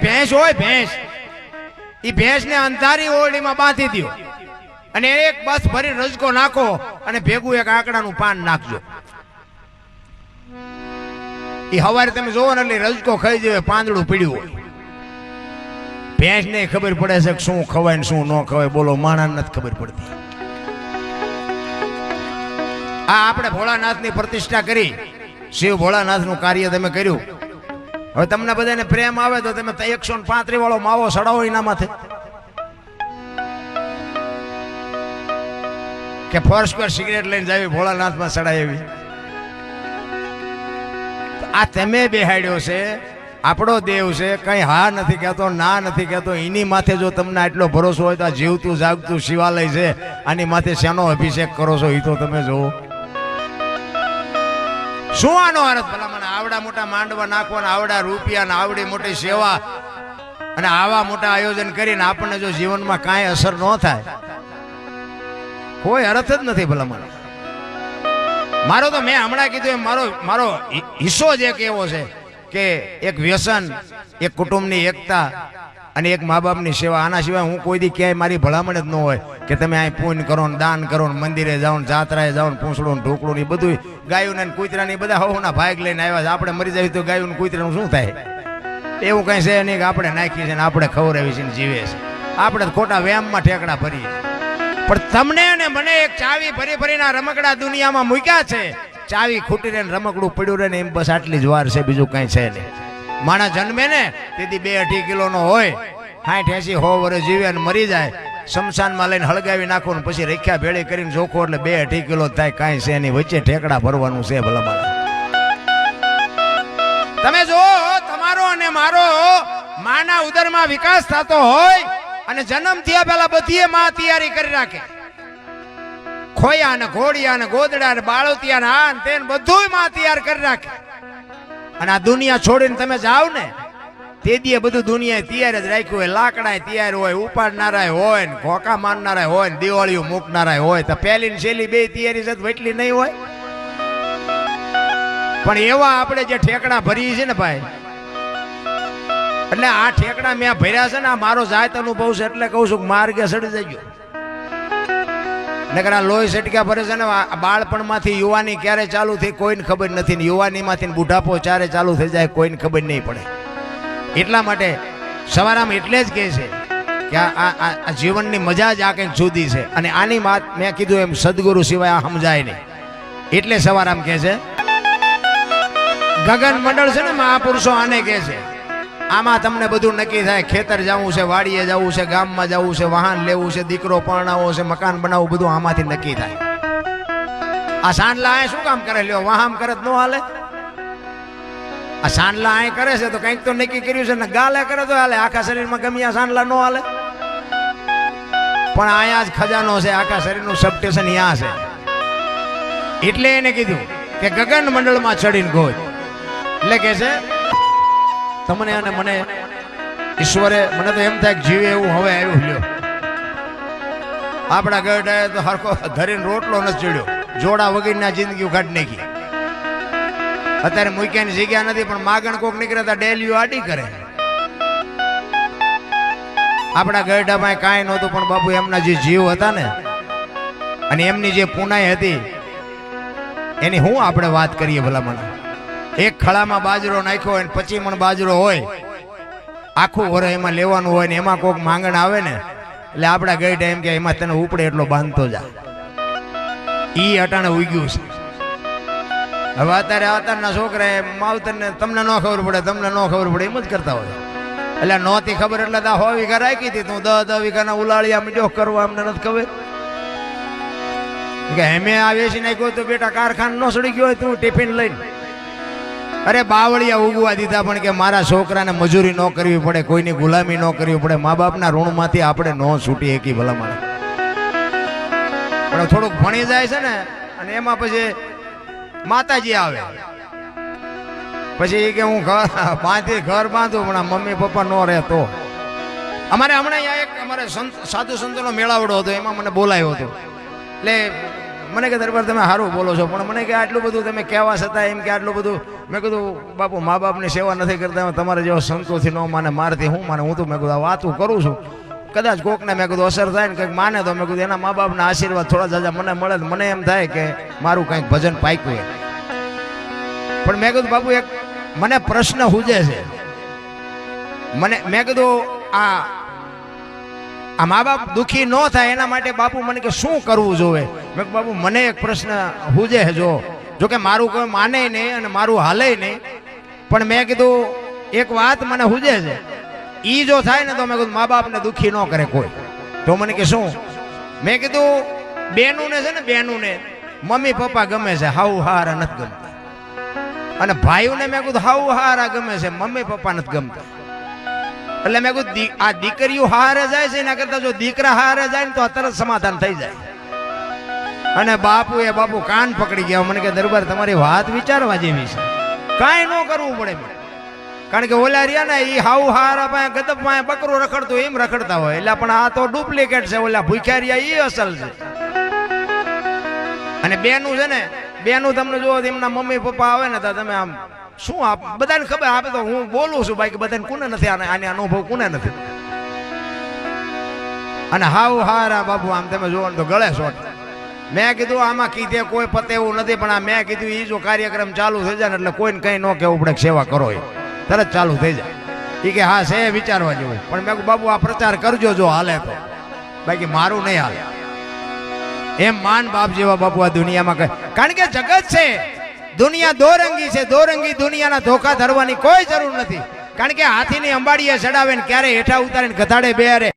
ભેંસ હોય ભેંસ, એ ભેંસને અંધારી ઓરડીમાં બાંધી દો અને એક બસ ભરી રજકો નાખો અને ભેગું એક આંકડાનું પાન નાખજો. એ હવારે તમે જોવો ને એટલે રજકો ખાઈ જાય, પાંદડું પીડ્યું હોય. ભેંસ ને ખબર પડે છે કે શું ખવાય ને શું ન ખવાય. બોલો, માણસ નથી ખબર પડતી. આ આપણે ભોળાનાથની પ્રતિષ્ઠા કરી, શિવ ભોળાનાથનું કાર્ય તમે કર્યું. હવે તમને બધાને પ્રેમ આવે તો તમે 135 વાળો માવો સડાવો એના માથે, કે 4 સ્ક્વેર સિગરેટ લઈને જાવી ભોળાનાથમાં સડાય એવી. આ તમે બેહાડ્યો છે, આપણો દેવ છે, કઈ હા નથી કહેતો, ના નથી કહેતો. એની માથે જો તમને આટલો ભરોસો હોય તો આ જીવતું જાગતું શિવાલય છે, આની માથે શેનો અભિષેક કરો છો એ તો તમે જોવો. શું આનો અર્થ? ભલા મને આવડા મોટા માંડવા નાખવાના, આવડા રૂપિયા ને આવડી મોટી સેવા અને આવા મોટા આયોજન કરીને આપણને જો જીવનમાં કાંઈ અસર ન થાય, કોઈ અર્થ જ નથી. ભલા મને મારો તો મેં હમણાં કીધું એમ મારો હિસ્સો જ એક એવો છે કે એક વ્યસન, એક કુટુંબની એકતા અને એક મા બાપની સેવા. આના સિવાય હું કોઈ દી ક્યાંય મારી ભલામણ જ ન હોય કે તમે અહીં પુણ્ય કરો ને દાન કરો ને મંદિરે જાઓ ને જાત્રાએ જાઓ ને પૂંછડું ને ઢોકળું ને બધું ગાયું ને કૂતરા ને બધા હોના ભાગ લઈને આવ્યા છે. આપણે મરી જાય તો ગાયું ને કૂતરાનું શું થાય? એવું કઈ છે નહીં કે આપણે નાખીએ છીએ ને આપણે ખવડાવી છે ને જીવે છે. આપણે ખોટા વ્યાયામમાં ઠેકડા ભરીએ. પણ તમને અને મને એક ચાવી ભરી ભરીના રમકડા દુનિયામાં મૂક્યા છે. ચાવી ખૂટી રહે ને રમકડું પડ્યું રહે ને એમ બસ આટલી જ વાર છે, બીજું કઈ છે નહીં. માણસ જન્મે ને તેથી 2-2.5 કિલોનો હોય, 60-80 વર્ષ જીવે અને મરી જાય, શમશાનમાં લઈને હળગાવી નાખો ને પછી રેખ્યા ભેળી કરીને જોખો એટલે 2-2.5 કિલો થાય. કાંઈ છે એની વચ્ચે ઠેકડા ભરવાનું છે. ભલા મારા તમે જો તમારો અને મારો માના ઉદરમાં વિકાસ થતો હોય અને જન્મ થયા પહેલા બધી માં તૈયારી કરી રાખે. ખોયા ને ઘોડિયા ને ગોદડા ને બાળોતિયા ને આ તે બધું માં તૈયાર કરી રાખે. અને આ દુનિયા છોડીને તમે જાઓ ને તે દીએ બધું દુનિયાએ તૈયાર જ રાખ્યું હોય. લાકડા તૈયાર હોય, ઉપાડનારા હોય ને ઘોકા મારનારા હોય ને દિવાળીઓ મૂકનારા હોય. તો પહેલી ને છેલ્લી બે તૈયારી છે એટલી નહીં હોય. પણ એવા આપણે જે ઠેકડા ભરીએ છીએ ને ભાઈ, એટલે આ ઠેકડા મેં ભર્યા છે ને આ મારો જાત અનુભવ છે એટલે કહું છું કે માર્ગે સડી જજો. નકર આ લોહી સટક્યા ભરે છે ને બાળપણમાંથી યુવાની ક્યારે ચાલુ થઈ કોઈને ખબર નથી, ને યુવાનીમાંથી બુઢાપો ક્યારે ચાલુ થઈ જાય કોઈને ખબર નહીં પડે. એટલા માટે સવારામાં એટલે જ કહે છે કે આ જીવનની મજા જ આ કંઈક જુદી છે. અને આની વાત મેં કીધું એમ સદગુરુ સિવાય આ સમજાય નહીં. એટલે સવારામ કહે છે ગગન મંડળ છે ને મહાપુરુષો આને કહે છે. આમાં તમને બધું નક્કી થાય. ખેતર જવું છે, વાડીએ જવું છે, ગામમાં જવું છે, વાહન લેવું છે, દીકરો પરણાવવો છે, મકાન બનાવવું, બધું આમાંથી નક્કી થાય. આ સાંડલા આ શું કામ કરે? લ્યો વાહમ કરે તો ન હાલે. આ સાંડલા આ કરે છે તો કંઈક તો નક્કી કર્યું છે ને. ગાલે કરે તો હાલે, આખા શરીરમાં ગમ્યા સાંડલા ન હાલે. પણ અહીંયા જ ખજાનો છે, આખા શરીરનું સબસ્ટેશન અહીંયા છે. એટલે એને કીધું કે ગગન મંડળમાં ચડીને ગોજ. એટલે કે છે તમને અને મને ઈશ્વરે, મને તો એમ થાય કે જીવે એવું હવે આવ્યું. લ્યો આપણા ગઢાએ તો હરખો ધરીને રોટલો નથી ચડ્યો, જોડા વગરના જિંદગી કાઢી નાખી. અત્યારે મૂક્યાની જગ્યા નથી પણ માગણ કોક નીકળતા ડેલીઓ આડી કરે. આપણા ગઢામાં કાંઈ નહોતું પણ બાપુ એમના જે જીવ હતા ને અને એમની જે પુનાઈ હતી એની હું આપણે વાત કરીએ. ભલા મને એક ખળામાં બાજરો નાખ્યો હોય ને 25 મણ બાજરો હોય, આખું વરસ એમાં લેવાનું હોય ને એમાં કોઈક માંગણ આવે ને એટલે આપણા ગઈઢા એમ કે એમાં તને ઉપડે એટલો બાંધતો જા. ઈ અટાણે ઉગ્યું છે. હવે અત્યારના છોકરા માવતરને તમને ન ખબર પડે, તમને ન ખબર પડે એમ જ કરતા હોય. એટલે નહોતી ખબર એટલે 100 વીઘા રાખી હતી, તું 10 વીઘાના ઉલાળિયા મીઠો કરવા અમને નથી ખબર કે હેમે આવે છે નાખ્યો તો બેટા કારખાન નો સડી ગયો હોય તું ટિફિન લઈને. અરે બાવળિયા ઉગવા દીધા પણ કે મારા છોકરાને મજૂરી ન કરવી પડે, કોઈની ગુલામી ન કરવી પડે, મા બાપના ઋણમાંથી આપણે ન છૂટી શકી. ભલા મારે પણ થોડુંક ભણી જાય છે ને અને એમાં પછી માતાજી આવે પછી કે હું ઘર બાંધું પણ મમ્મી પપ્પા ન રહે તો. અમારે હમણાં એક અમારે સાધુ સંતોનો મેળાવડો હતો, એમાં મને બોલાયો હતો. એટલે મને કે દરબાર તમે સારું બોલો છો, પણ મને કે આટલું બધું તમે કહેવા છતાં એમ કે આટલું બધું. મેં કીધું બાપુ મા બાપની સેવા નથી કરતા, તમારે જેવા સંતોથી ન માને મારથી હું માને, હું તો મેં કીધું આ વાતું કરું છું, કદાચ કોકને મેં કીધું અસર થાય ને કંઈક માને તો મેં કીધું એના મા બાપના આશીર્વાદ થોડા જાજા મને મળે તો મને એમ થાય કે મારું કંઈક ભજન પાક્યું. પણ મેં કીધું બાપુ એક મને પ્રશ્ન હુજે છે, મેં કીધું આ મા બાપ દુઃખી ન થાય એના માટે બાપુ મને કે શું કરવું જોવે. મેં બાપુ મને એક પ્રશ્ન હુજે છે, જો કે મારું કોઈ માને નહીં અને મારું હાલે નહીં, પણ મેં કીધું એક વાત મને હુજે છે, ઈ જો થાય ને તો મેં કીધું મા બાપને દુઃખી ન કરે કોઈ. તો મને કે શું? મેં કીધું બેનું ને છે ને, બેનું ને મમ્મી પપ્પા ગમે છે, હાઉ હારા નથી ગમતા, અને ભાઈઓને મેં કીધું હાઉ હારા ગમે છે, મમ્મી પપ્પા નથી ગમતા. એટલે મેં કીધું આ દીકરીઓ હારે જાય છે એના કરતા જો દીકરા હારે જાય ને તો તરત સમાધાન થઈ જાય. અને બાપુ કાન પકડી ગયા. મને કે દરબાર તમારી વાત વિચારવા જેવી છે, કાંઈ ન કરવું પડે. કારણ કે ઓલા રહ્યા ને એ હાઉ હારા પાસે ગદપ પાસે બકરું રખડતું એમ રખડતા હોય, એટલે પણ આ તો ડુપ્લિકેટ છે, ઓલા ભૂખ્યા રહ્યા એ અસલ છે. અને બેનું છે ને, બેનું તમને જો એમના મમ્મી પપ્પા આવે ને તો તમે આમ શું બધાને ખબર આપે, તો હું બોલું છું ભાઈ કે બધાને કોને નથી આને અનુભવ કોને નથી. અને હાવ હારા બાપુ આમ તમે જોવો ને તો ગળે શોટ. મેં કીધું આમાં કીધે કોઈ પતે એવું નથી, પણ આ મેં કીધું એ જો કાર્યક્રમ ચાલુ થઈ જાય ને એટલે કોઈને કંઈ ન કહેવું પડે સેવા કરો, એ તરત ચાલુ થઈ જાય. એ કે હા છે વિચારવા જેવું. પણ મેં કહ્યું બાપુ આ પ્રચાર કરજો જો હાલે તો, બાકી મારું નહીં હાલે. એમ માન બાપ જેવા બાપુ આ દુનિયામાં કહે. કારણ કે જગત છે, દુનિયા દોરંગી છે, દોરંગી દુનિયાના ધોકા ધરવાની કોઈ જરૂર નથી. કારણ કે હાથીની અંબાડીએ ચડાવે ને ક્યારે હેઠા ઉતારીને ગધાડે બેરે.